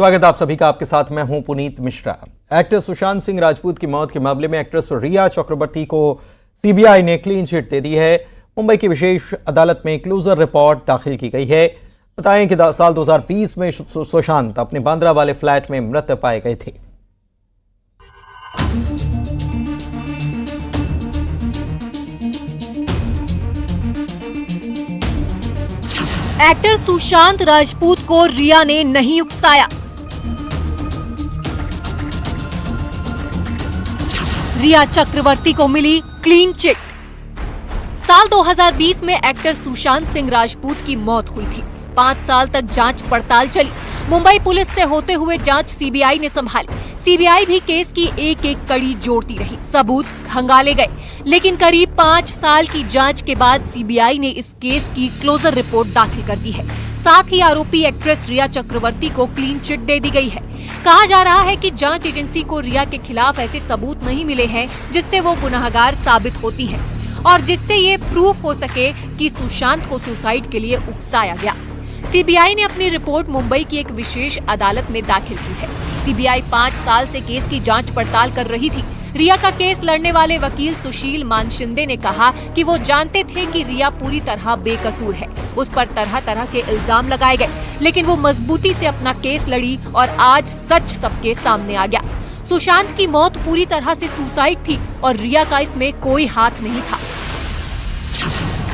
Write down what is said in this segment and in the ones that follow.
स्वागत आप सभी का। आपके साथ मैं हूं पुनीत मिश्रा। एक्टर सुशांत सिंह राजपूत की मौत के मामले में एक्ट्रेस रिया चक्रवर्ती को सीबीआई ने क्लीन चिट दे दी है। मुंबई की विशेष अदालत में क्लोजर रिपोर्ट दाखिल की गई है। बताएं कि साल 2020 में सुशांत अपने बांद्रा वाले फ्लैट में मृत पाए गए थे। एक्टर सुशांत राजपूत को रिया ने नहीं उकसाया। रिया चक्रवर्ती को मिली क्लीन चिट। साल 2020 में एक्टर सुशांत सिंह राजपूत की मौत हुई थी। 5 साल तक जांच पड़ताल चली। मुंबई पुलिस से होते हुए जांच सीबीआई ने संभाली। सीबीआई भी केस की एक एक कड़ी जोड़ती रही, सबूत खंगाले गए। लेकिन करीब 5 साल की जांच के बाद सीबीआई ने इस केस की क्लोजर रिपोर्ट दाखिल कर दी है। साथ ही आरोपी एक्ट्रेस रिया चक्रवर्ती को क्लीन चिट दे दी गई है। कहा जा रहा है कि जांच एजेंसी को रिया के खिलाफ ऐसे सबूत नहीं मिले हैं जिससे वो गुनहगार साबित होती है और जिससे ये प्रूफ हो सके कि सुशांत को सुसाइड के लिए उकसाया गया। सीबीआई ने अपनी रिपोर्ट मुंबई की एक विशेष अदालत में दाखिल की है। सीबीआई 5 साल से केस की जांच पड़ताल कर रही थी। रिया का केस लड़ने वाले वकील सुशील मानशिंदे ने कहा कि वो जानते थे कि रिया पूरी तरह बेकसूर है। उस पर तरह तरह के इल्जाम लगाए गए, लेकिन वो मजबूती से अपना केस लड़ी और आज सच सबके सामने आ गया। सुशांत की मौत पूरी तरह से सुसाइड थी और रिया का इसमें कोई हाथ नहीं था।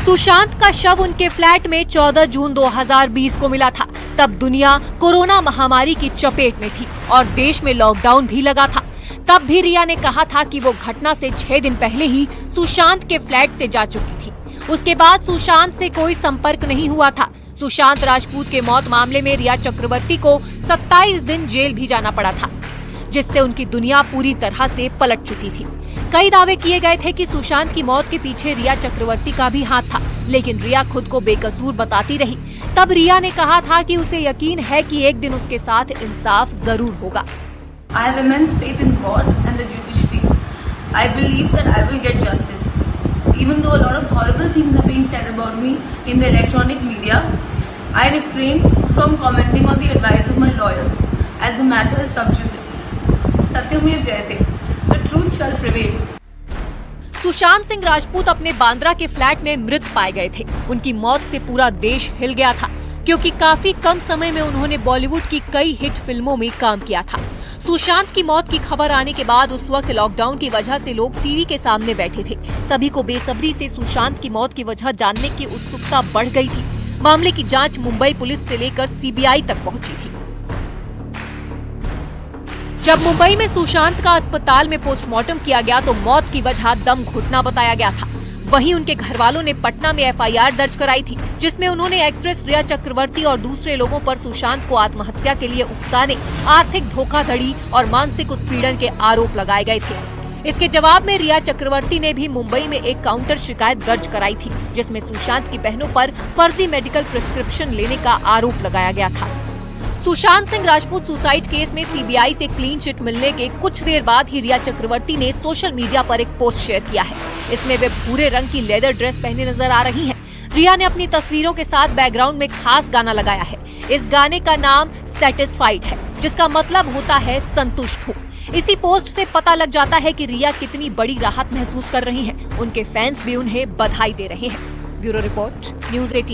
सुशांत का शव उनके फ्लैट में 14 जून 2020 को मिला था। तब दुनिया कोरोना महामारी की चपेट में थी और देश में लॉकडाउन भी लगा था। तब भी रिया ने कहा था कि वो घटना से 6 दिन पहले ही सुशांत के फ्लैट से जा चुकी थी। उसके बाद सुशांत से कोई संपर्क नहीं हुआ था। सुशांत राजपूत के मौत मामले में रिया चक्रवर्ती को 27 दिन जेल भी जाना पड़ा था, जिससे उनकी दुनिया पूरी तरह से पलट चुकी थी। कई दावे किए गए थे कि सुशांत की मौत के पीछे रिया चक्रवर्ती का भी हाथ था, लेकिन रिया खुद को बेकसूर बताती रही। तब रिया ने कहा था कि उसे यकीन है कि एक दिन उसके साथ इंसाफ जरूर होगा। I have immense faith in God and the judiciary. I believe that I will get justice. Even though a lot of horrible things are being said about me in the electronic media, I refrain from commenting on the advice of my lawyers, as the matter is sub judice. Satyamir Jayate. The truth shall prevail. Sushant Singh Rajput अपने बांद्रा के flat में मृत पाए गए थे। उनकी मौत से पूरा देश हिल गया था, क्योंकि काफी कम समय में उन्होंने बॉलीवुड की कई हिट फिल्मों में काम किया था। सुशांत की मौत की खबर आने के बाद उस वक्त लॉकडाउन की वजह से लोग टीवी के सामने बैठे थे। सभी को बेसब्री से सुशांत की मौत की वजह जानने की उत्सुकता बढ़ गई थी। मामले की जांच मुंबई पुलिस से लेकर सीबीआई तक पहुंची थी। जब मुंबई में सुशांत का अस्पताल में पोस्टमार्टम किया गया तो मौत की वजह दम घुटना बताया गया था। वहीं उनके घर वालों ने पटना में एफआईआर दर्ज कराई थी, जिसमें उन्होंने एक्ट्रेस रिया चक्रवर्ती और दूसरे लोगों पर सुशांत को आत्महत्या के लिए उकसाने, आर्थिक धोखाधड़ी और मानसिक उत्पीड़न के आरोप लगाए गए थे। इसके जवाब में रिया चक्रवर्ती ने भी मुंबई में एक काउंटर शिकायत दर्ज कराई थी, जिसमें सुशांत की बहनों पर फर्जी मेडिकल प्रिस्क्रिप्शन लेने का आरोप लगाया गया था। सुशांत सिंह राजपूत सुसाइड केस में सीबीआई से क्लीन चिट मिलने के कुछ देर बाद ही रिया चक्रवर्ती ने सोशल मीडिया पर एक पोस्ट शेयर किया है। इसमें वे भूरे रंग की लेदर ड्रेस पहने नजर आ रही हैं। रिया ने अपनी तस्वीरों के साथ बैकग्राउंड में खास गाना लगाया है। इस गाने का नाम सेटिस्फाइड है, जिसका मतलब होता है संतुष्ट हूँ। इसी पोस्ट से पता लग जाता है कि रिया कितनी बड़ी राहत महसूस कर रही हैं। उनके फैंस भी उन्हें बधाई दे रहे हैं। Bureau report, news 18।